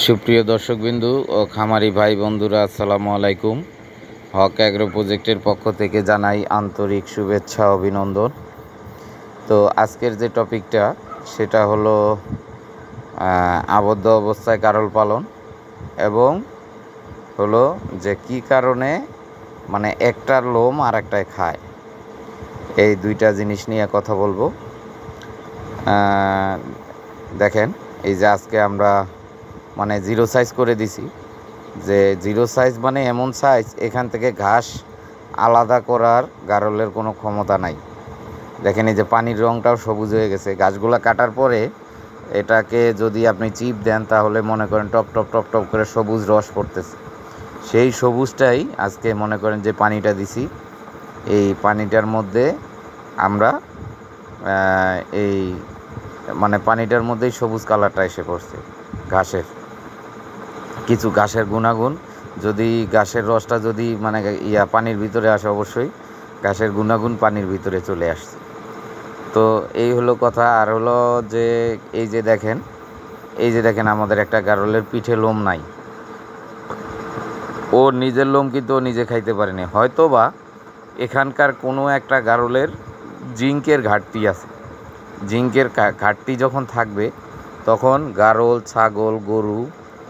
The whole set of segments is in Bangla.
সুপ্রিয় দর্শকবিন্দু ও খামারি ভাই বন্ধুরা, আসসালামু আলাইকুম। হক অ্যাগ্রো প্রজেক্টের পক্ষ থেকে জানাই আন্তরিক শুভেচ্ছা অভিনন্দন। তো আজকের যে টপিকটা সেটা হলো আবদ্ধ অবস্থায় গারল পালন এবং হলো যে কি কারণে মানে একটার লোম আর একটায় খায়, এই দুইটা জিনিস নিয়ে কথা বলবো। দেখেন, এই যে আজকে আমরা মানে জিরো সাইজ করে দিছি, যে জিরো সাইজ মানে এমন সাইজ এখান থেকে ঘাস আলাদা করার গারলের কোনো ক্ষমতা নাই। দেখেন, এই যে পানির রঙটাও সবুজ হয়ে গেছে। গাছগুলো কাটার পরে এটাকে যদি আপনি চিপ দেন তাহলে মনে করেন টপ টপ টপ টপ করে সবুজ রস পড়তেছে। সেই সবুজটাই আজকে মনে করেন যে পানিটা দিছি, এই পানিটার মধ্যে আমরা এই মানে পানিটার মধ্যেই সবুজ কালারটা এসে পড়ছে। ঘাসের কিছু ঘাসের গুণাগুণ, যদি ঘাসের রসটা যদি মানে পানির ভিতরে আসে, অবশ্যই ঘাসের গুণাগুণ পানির ভিতরে চলে আসছে। তো এই হলো কথা। আর হলো যে এই যে দেখেন আমাদের একটা গারলের পিঠে লোম নাই। ওর নিজের লোম কিন্তু ও নিজে খাইতে পারেনি, হয়তো বা এখানকার কোনো একটা গারলের জিঙ্কের ঘাটতি আছে। জিঙ্কের ঘাটতি যখন থাকবে তখন গারল, ছাগল, গরু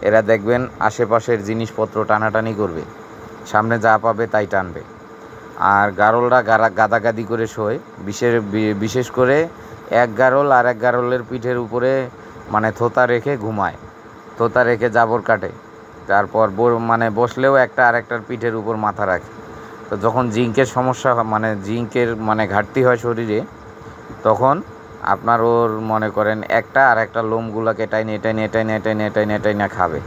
এরা দেখবেন আশেপাশের জিনিসপত্র টানাটানি করবে, সামনে যা পাবে তাই টানবে। আর গারলরা গাদাগাদি করে শোয়, বিশেষ করে এক গারল আর এক গারলের পিঠের উপরে মানে থোতা রেখে ঘুমায়, থোতা রেখে জাবর কাটে, তারপর মানে বসলেও একটা আরেকটার পিঠের উপর মাথা রাখে। তো যখন জিঙ্কের সমস্যা মানে জিঙ্কের মানে ঘাটতি হয় শরীরে, তখন আপনার ওর মনে করেন একটা আর একটা লোমগুলোকে টাইনে খাবে।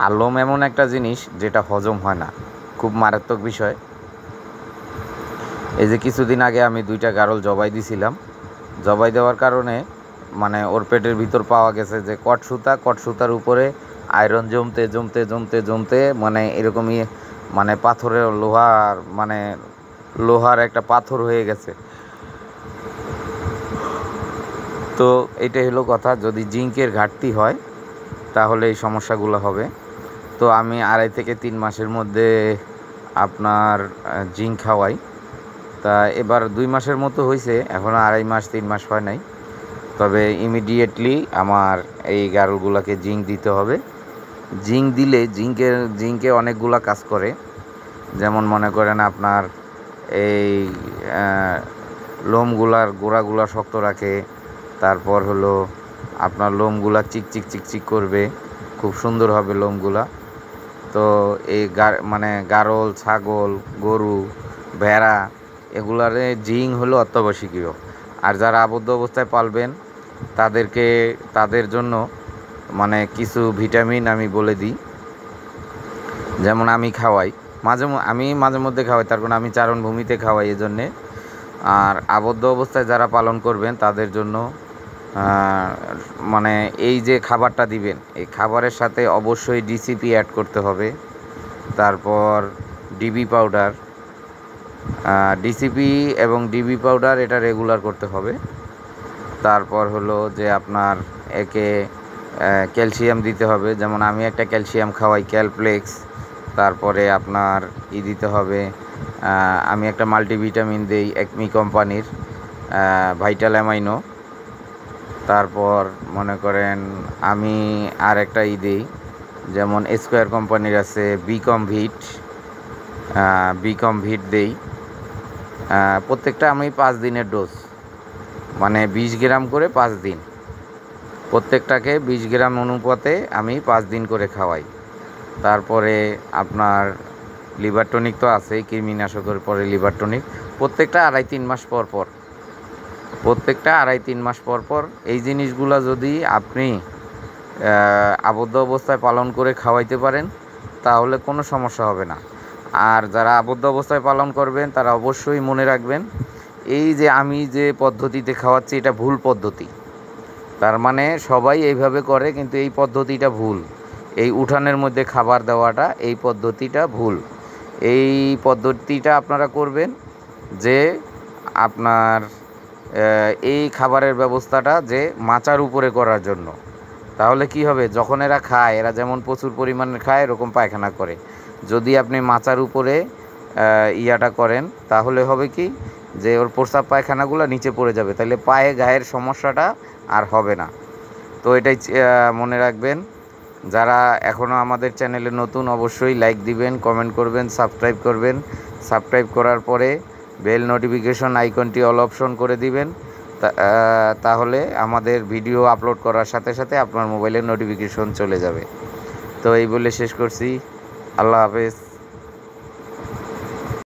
আর লোম এমন একটা জিনিস যেটা হজম হয় না, খুব মারাত্মক বিষয়। এই যে কিছুদিন আগে আমি 2টা গারল জবাই দিছিলাম। জবাই দেওয়ার কারণে মানে ওর পেটের ভিতর পাওয়া গেছে যে কটসুতার উপরে আয়রন জমতে মানে এরকমই মানে পাথরের লোহার একটা পাথর হয়ে গেছে। তো এইটাই হলো কথা, যদি জিঙ্কের ঘাটতি হয় তাহলে এই সমস্যাগুলো হবে। তো আমি 2.5 থেকে 3 মাসের মধ্যে আপনার জিঙ্ক খাওয়াই। তা এবার 2 মাসের মতো হয়েছে, এখনও 2.5 মাস 3 মাস হয় নাই। তবে ইমিডিয়েটলি আমার এই গারলগুলোকে জিঙ্ক দিতে হবে। জিঙ্ক দিলে জিঙ্কে অনেকগুলা কাজ করে। যেমন মনে করেন আপনার এই লোমগুলার গোড়াগুলা শক্ত রাখে, তারপর হলো আপনার লোমগুলা চিকচিক করবে, খুব সুন্দর হবে লোমগুলা। তো এই মানে গারল, ছাগল, গরু, ভেড়া এগুলারে জিঙ্ক হলো অত্যাবশ্যকীয়। আর যারা আবদ্ধ অবস্থায় পালবেন তাদের জন্য মানে কিছু ভিটামিন আমি বলে দিই, যেমন আমি খাওয়াই মাঝে মধ্যে খাওয়াই, তারপর আমি চারণভূমিতে খাওয়াই এজন্যে। আর আবদ্ধ অবস্থায় যারা পালন করবেন তাদের জন্য মানে এই যে খাবারটা দিবেন, এই খাবারের সাথে অবশ্যই ডিসিপি অ্যাড করতে হবে। তারপর ডিবি পাউডার, ডিসিপি এবং ডিবি পাউডার এটা রেগুলার করতে হবে। তারপর হলো যে আপনার একে ক্যালসিয়াম দিতে হবে, যেমন আমি একটা ক্যালসিয়াম খাওয়াই, ক্যালপ্লেক্স। তারপরে আপনার দিতে হবে, আমি একটা মাল্টিভিটামিন দিই একমি কোম্পানির, ভাইটাল অ্যামাইনো। তারপর মনে করেন আমি আর একটা দিই, যেমন স্কোয়ার কোম্পানির আছে বিকম ভিট দেই। প্রত্যেকটা আমি 5 দিনের ডোজ, মানে 20 গ্রাম করে 5 দিন, প্রত্যেকটাকে 20 গ্রাম অনুপাতে আমি 5 দিন করে খাওয়াই। তারপরে আপনার লিভার টনিক তো আছেই, কৃমিনাশকের পরে লিভার টনিক, প্রত্যেকটা 2.5-3 মাস পর এই জিনিসগুলো যদি আপনি আবদ্ধ অবস্থায় পালন করে খাওয়াইতে পারেন তাহলে কোনো সমস্যা হবে না। আর যারা আবদ্ধ অবস্থায় পালন করবেন তারা অবশ্যই মনে রাখবেন, এই যে আমি যে পদ্ধতিতে খাওয়াচ্ছি এটা ভুল পদ্ধতি। তার মানে সবাই এইভাবে করে, কিন্তু এই পদ্ধতিটা ভুল। এই উঠানের মধ্যে খাবার দেওয়াটা, এই পদ্ধতিটা ভুল। এই পদ্ধতিটা আপনারা করবেন যে আপনার এই খাবারের ব্যবস্থাটা যে মাচার উপরে করার জন্য। তাহলে কি হবে, যখন এরা খায়, এরা যেমন প্রচুর পরিমাণে খায় এরকম পায়খানা করে। যদি আপনি মাচার উপরে ইয়াটা করেন তাহলে হবে কি, যে ওর প্রস্রাব পায়খানাগুলো নিচে পড়ে যাবে, তাহলে পায়ে গায়ের সমস্যাটা আর হবে না। তো এটাই মনে রাখবেন। যারা এখনও আমাদের চ্যানেলে নতুন, অবশ্যই লাইক দিবেন, কমেন্ট করবেন, সাবস্ক্রাইব করবেন। সাবস্ক্রাইব করার পরে বেল নোটিফিকেশন আইকনটি অল অপশন করে দিবেন। তাহলে আমাদের ভিডিও আপলোড করার সাথে সাথে আপনার মোবাইলের নোটিফিকেশন চলে যাবে। তো এই বলে শেষ করছি। আল্লাহ হাফেজ।